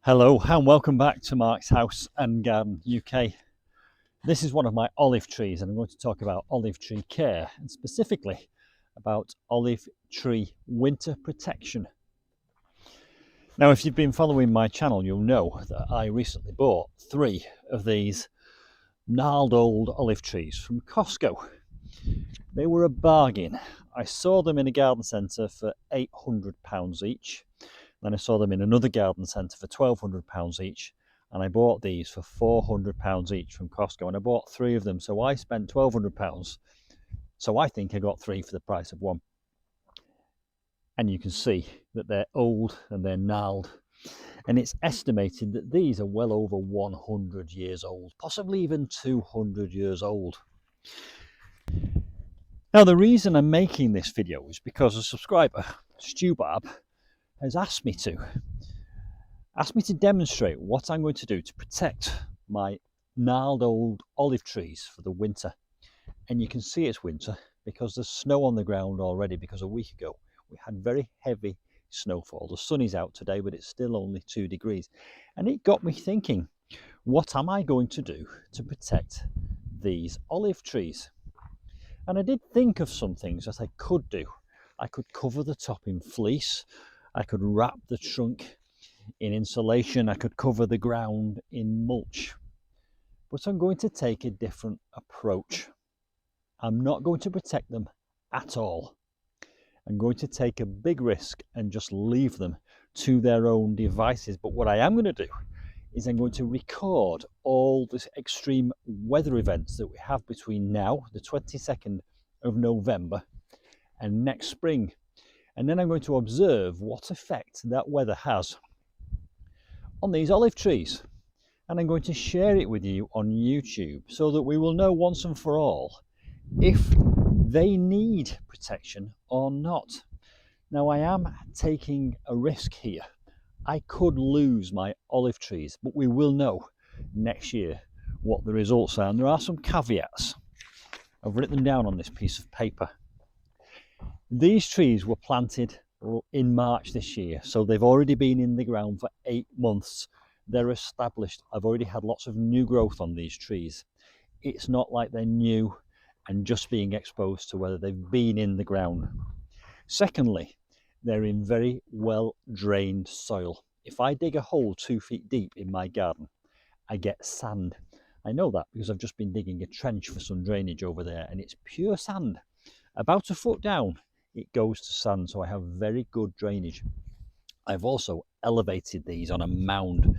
Hello and welcome back to Mark's House and Garden UK. This is one of my olive trees and I'm going to talk about olive tree care and specifically about olive tree winter protection. Now, if you've been following my channel, you'll know that I recently bought 3 of these gnarled old olive trees from Costco. They were a bargain. I saw them in a garden centre for £800 each. Then I saw them in another garden centre for £1,200 each, and I bought these for £400 each from Costco, and I bought 3 of them, so I spent £1,200. So I think I got 3 for the price of 1. And you can see that they're old and they're gnarled, and it's estimated that these are well over 100 years old, possibly even 200 years old. Now, the reason I'm making this video is because a subscriber, Stu Barb, has asked me to demonstrate what I'm going to do to protect my gnarled old olive trees for the winter. And you can see it's winter because there's snow on the ground already, because a week ago we had very heavy snowfall. The sun is out today, but it's still only 2 degrees. And it got me thinking, what am I going to do to protect these olive trees? And I did think of some things that I could do. I could cover the top in fleece. I could wrap the trunk in insulation. I could cover the ground in mulch. But I'm going to take a different approach. I'm not going to protect them at all. I'm going to take a big risk and just leave them to their own devices. But what I am going to do is I'm going to record all the extreme weather events that we have between now, the 22nd of November, and next spring. And then I'm going to observe what effect that weather has on these olive trees. And I'm going to share it with you on YouTube so that we will know once and for all if they need protection or not. Now, I am taking a risk here. I could lose my olive trees, but we will know next year what the results are. And there are some caveats. I've written them down on this piece of paper. These trees were planted in March this year, so they've already been in the ground for 8 months. They're established. I've already had lots of new growth on these trees. It's not like they're new and just being exposed to weather. They've been in the ground. Secondly, they're in very well drained soil. If I dig a hole 2 feet deep in my garden, I get sand. I know that because I've just been digging a trench for some drainage over there, and it's pure sand. About a foot down, it goes to sand, so I have very good drainage. I've also elevated these on a mound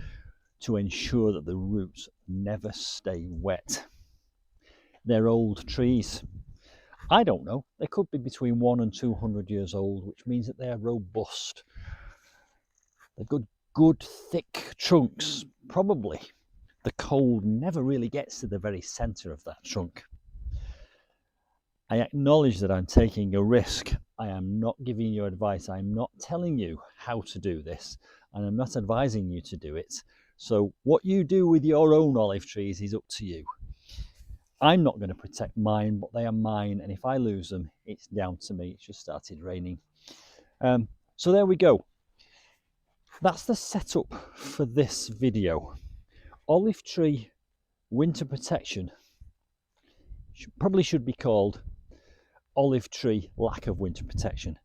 to ensure that the roots never stay wet. They're old trees. I don't know, they could be between 100 and 200 years old, which means that they're robust. They've got good thick trunks. Probably the cold never really gets to the very center of that trunk. I acknowledge that I'm taking a risk. I am not giving you advice. I'm not telling you how to do this, and I'm not advising you to do it. So what you do with your own olive trees is up to you. I'm not going to protect mine, but they are mine, and if I lose them, it's down to me. It's just started raining. So there we go. That's the setup for this video. Olive tree winter protection probably should be called olive tree lack of winter protection,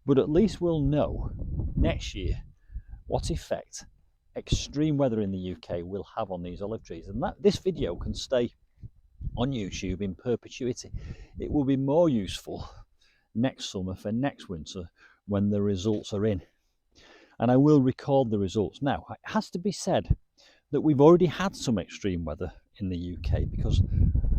but at least we'll know next year what effect extreme weather in the UK will have on these olive trees, and that this video can stay on YouTube in perpetuity. It will be more useful next summer for next winter when the results are in, and I will record the results. Now, it has to be said that we've already had some extreme weather in the UK, because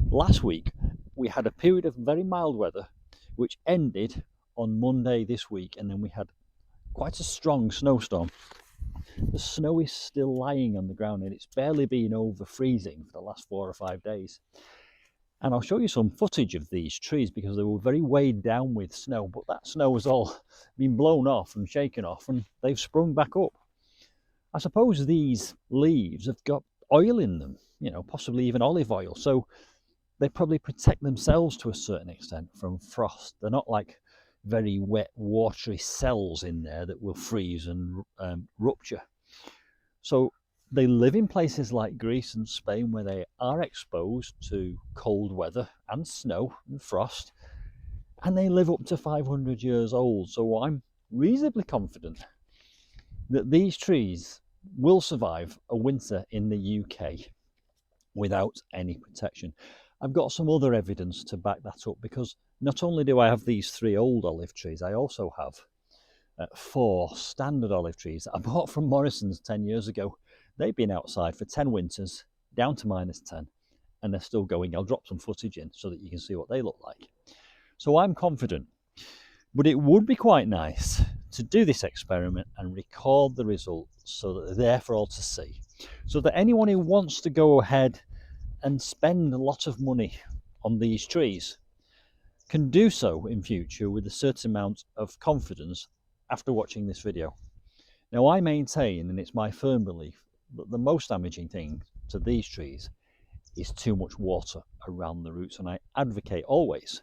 last week we had a period of very mild weather which ended on Monday this week, and then we had quite a strong snowstorm. The snow is still lying on the ground, and it's barely been over freezing for the last 4 or 5 days. And I'll show you some footage of these trees because they were very weighed down with snow, but that snow has all been blown off and shaken off, and they've sprung back up. I suppose these leaves have got oil in them, you know, possibly even olive oil, so they probably protect themselves to a certain extent from frost. They're not like very wet, watery cells in there that will freeze and rupture. So they live in places like Greece and Spain where they are exposed to cold weather and snow and frost, and they live up to 500 years old. So I'm reasonably confident that these trees will survive a winter in the UK without any protection. I've got some other evidence to back that up, because not only do I have these 3 old olive trees, I also have 4 standard olive trees that I bought from Morrison's 10 years ago. They've been outside for 10 winters, down to -10, and they're still going. I'll drop some footage in so that you can see what they look like. So I'm confident, but it would be quite nice to do this experiment and record the results so that they're there for all to see, so that anyone who wants to go ahead and spend a lot of money on these trees can do so in future with a certain amount of confidence after watching this video. Now, I maintain, and it's my firm belief, that the most damaging thing to these trees is too much water around the roots, and I advocate always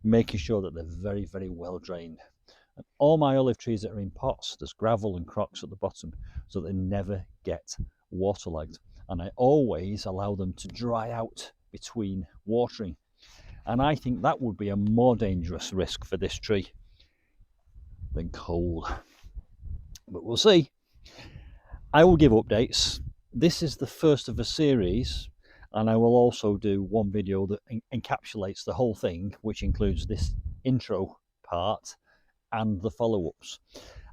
making sure that they're very, very well drained. And all my olive trees that are in pots, there's gravel and crocks at the bottom so they never get waterlogged, and I always allow them to dry out between watering. And I think that would be a more dangerous risk for this tree than cold. But we'll see. I will give updates. This is the first of a series, and I will also do one video that encapsulates the whole thing, which includes this intro part and the follow-ups.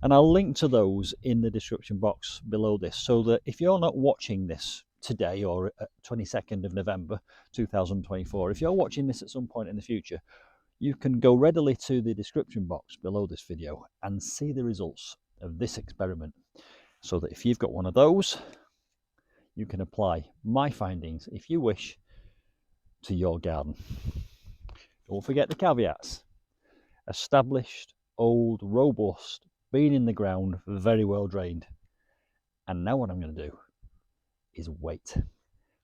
And I'll link to those in the description box below this, so that if you're not watching this today or 22nd of November 2024, if you're watching this at some point in the future, you can go readily to the description box below this video and see the results of this experiment, so that if you've got one of those, you can apply my findings, if you wish, to your garden. Don't forget the caveats: established, old, robust, been in the ground, very well drained. And now what I'm going to do is wait.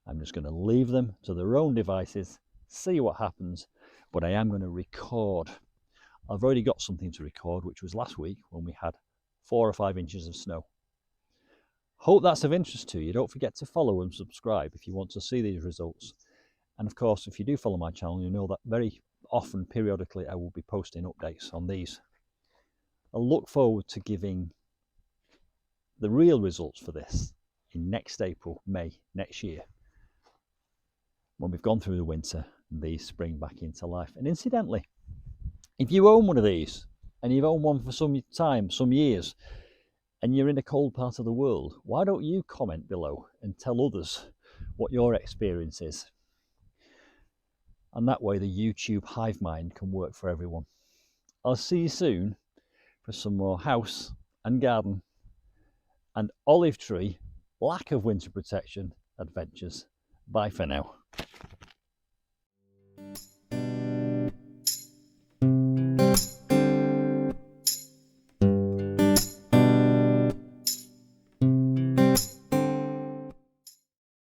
I'm just going to leave them to their own devices, see what happens, but I am going to record. I've already got something to record, which was last week when we had 4 or 5 inches of snow. Hope that's of interest to you. Don't forget to follow and subscribe if you want to see these results. And of course, if you do follow my channel, you know that very often, periodically, I will be posting updates on these. I look forward to giving the real results for this in next April, May next year, when we've gone through the winter and these spring back into life. And incidentally, if you own one of these, and you've owned one for some time, some years, and you're in a cold part of the world, why don't you comment below and tell others what your experience is? And that way the YouTube hive mind can work for everyone. I'll see you soon for some more house and garden and olive tree lack of winter protection adventures. Bye for now.